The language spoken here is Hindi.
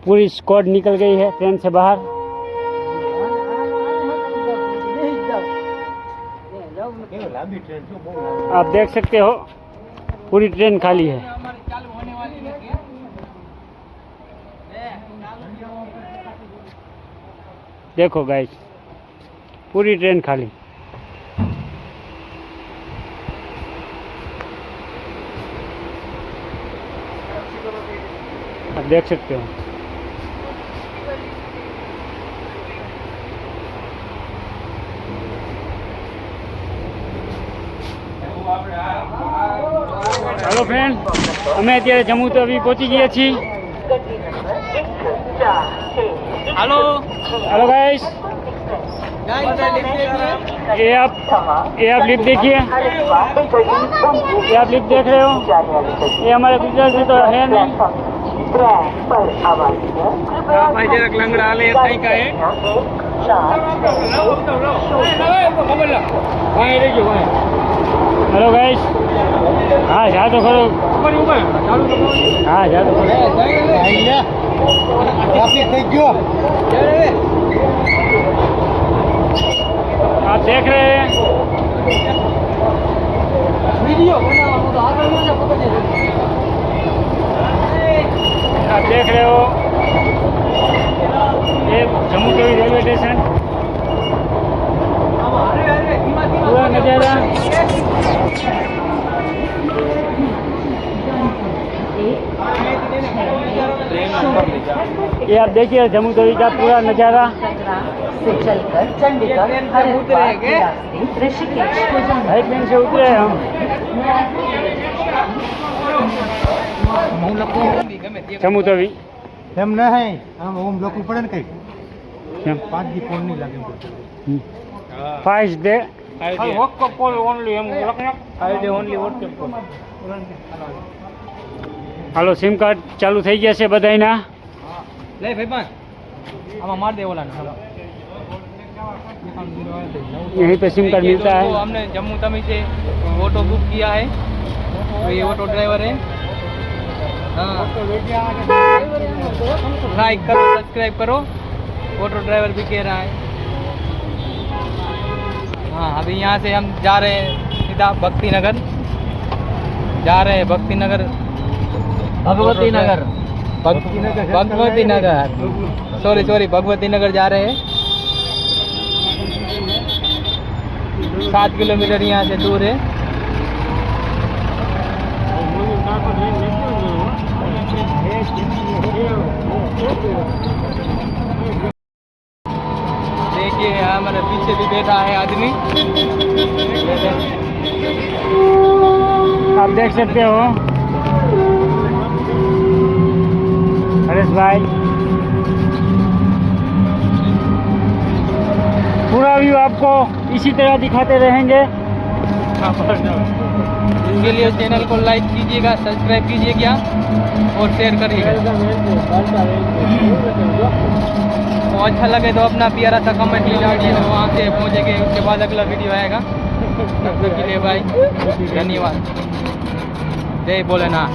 पूरी स्क्वाड निकल गई है ट्रेन से बाहर। आप देख सकते हो पूरी ट्रेन खाली है। देखो गाइस, पूरी ट्रेन खाली। आप देख सकते हो। हेलो फ्रेंड, અમે અત્યારે જમ્મુ તવી પહોંચી ગયા છીએ। हेलो हेलो गाइस, ये आप लिफ्ट देखिए, ये आप लिफ्ट देख रहे हो। ये हमारे गुजरात में तो है नहीं। भाई जरा लंगड़ा ले कहीं का है। हेलो गाइस, हाँ जा तो करो, हाँ जा तो करो। आप देख रहे हैं आप देख रहे हो ये जम्मू तवी रेलवे स्टेशन, पूरा नज़ारा। ये आप देखिए जम्मू तवी का पूरा नज़ारा। से चलकर चंडीगढ़ ऋषिकेश ट्रेन से उतरे हम। जम्मू तवी એમ ન હે આમ ઓમ લોકો પડે ને કઈ કેમ 5 દી ફોન નહીં લાગે 5 ડે વોટ્સએપ કોલ ઓનલી એમ લખને 5 ડે ઓનલી વોટ્સએપ કોલ। હાલો, સિમ કાર્ડ ચાલુ થઈ ગયા છે બધાયના। લે ભાઈબંધ આમાં માર દે ઓલા यहीं पे सिम कार्ड मिलता है। हमने जम्मू तवी से ऑटो बुक किया है, तो ये ऑटो ड्राइवर है। हाँ, लाइक करो, सब्सक्राइब करो। ऑटो ड्राइवर भी कह रहा है। हाँ, अभी यहाँ से हम जा रहे हैं सीधा भक्ति नगर, जा रहे हैं भक्ति नगर, भगवती नगर, भगवती नगर, सॉरी भगवती नगर जा रहे हैं। 7 किलोमीटर यहाँ से दूर है। देखिए हमारे पीछे भी बैठा है आदमी, आप देख सकते हो हरेश भाई। पूरा व्यू आपको इसी तरह दिखाते रहेंगे। इसके लिए चैनल को लाइक कीजिएगा, सब्सक्राइब कीजिएगा और शेयर करिएगा। तो अच्छा लगे तो अपना प्यारा सा कमेंट लीजिए, वहाँ से पहुँचेंगे, उसके बाद अगला वीडियो आएगा। तब तक के लिए भाई धन्यवाद। जय भोलेनाथ।